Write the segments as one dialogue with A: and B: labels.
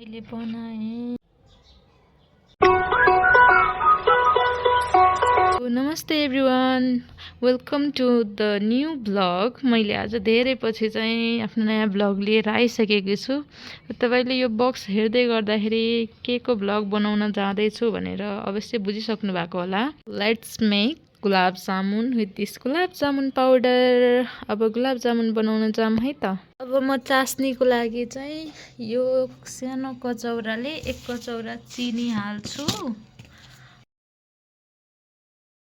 A: मैले बनाएँ। नमस्ते everyone, welcome to the new blog. मैले आज धेरै पछि चाहिँ आफ्नो नयाँ ब्लग लिएर आइसकेको छु। तपाईले यो बक्स हेर्दै गर्दाखेरि के को ब्लग बनाउन जाँदैछु भनेर अवश्य बुझिसक्नु भएको होला। Let's make gulab jamun with this gulab jamun powder. अब गुलाब जामुन बनाउन जाम है त। अब म चास्नीको लागि चाहिँ यो सानो कचौराले 1 कचौरा चिनी हाल्छु।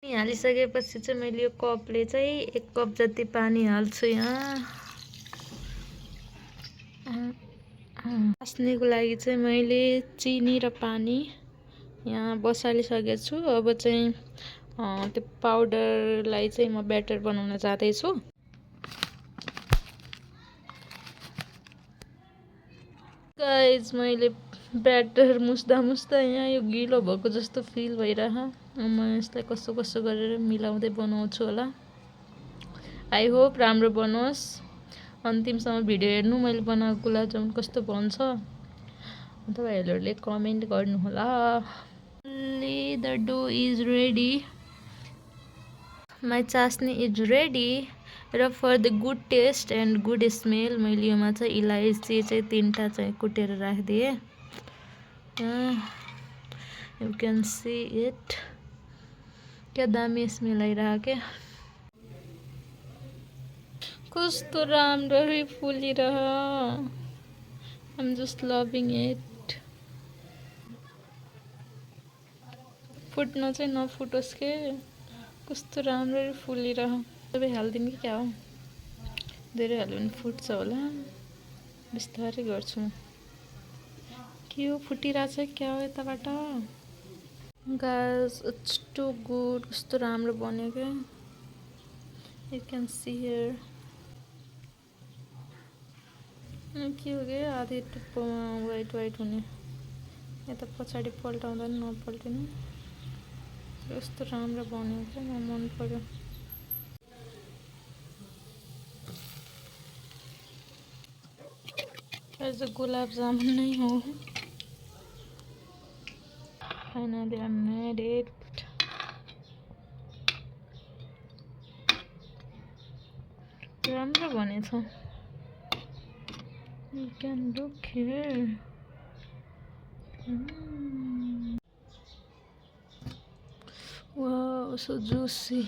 A: पानी हालिसकेपछि चाहिँ मैले यो कपले चाहिँ 1 कप जति पानी हाल्छु यहाँ। चास्नीको लागि चाहिँ मैले चिनी र पानी यहाँ बसालिसकेको छु। अब चाहिँ त्यो पाउडरलाई चाहिँ म ब्याटर बनाउन जाँदैछु। गाइज मैले ब्याटर मुस्दा यहाँ यो गिलो भएको जस्तो फिल भइरह। म यसलाई कसो कसो गरेर मिलाउँदै बनाउँछु होला। आई होप राम्रो बनोस्। अन्तिमसम्म भिडियो हेर्नु मैले बनाएको गुलाब जामुन कस्तो बन्छ तपाईहरुले कमेन्ट गर्नु होला। The dough is ready, my chashni is ready. र for the good taste and good smell मैले योमा चाहिँ इलायची चाहिँ 3टा चाहिँ कुटेर राखिदिएँ। यू क्यान सी इट, क्या दामी स्मेल आइरहेको। कस्तो राम्ररी फुलिरह। I'm just loving it. फुट्न चाहिँ नफुटोस् के, कस्तो राम्ररी फुलिरह। सबै हाल्दिनु कि क्या हो, धेरै हाल्यो भने फुट्छ होला। बिस्तारै गर्छु म। के हो फुटिरहेछ क्या हो यताबाट। गाइस इट्स टु गुड, कस्तो राम्रो बन्यो क्या। You can see here. के हो क्या आधी टुप्पोमा वाइट हुने, यता पछाडि पल्टाउँदा नि नपल्टिनु। कस्तो राम्रो बन्यो क्या, म मन पर्यो। एज गुलाब जामुन नै हो। Finally I made it. राम्रो बनेछ। You can look here. Wow, so juicy.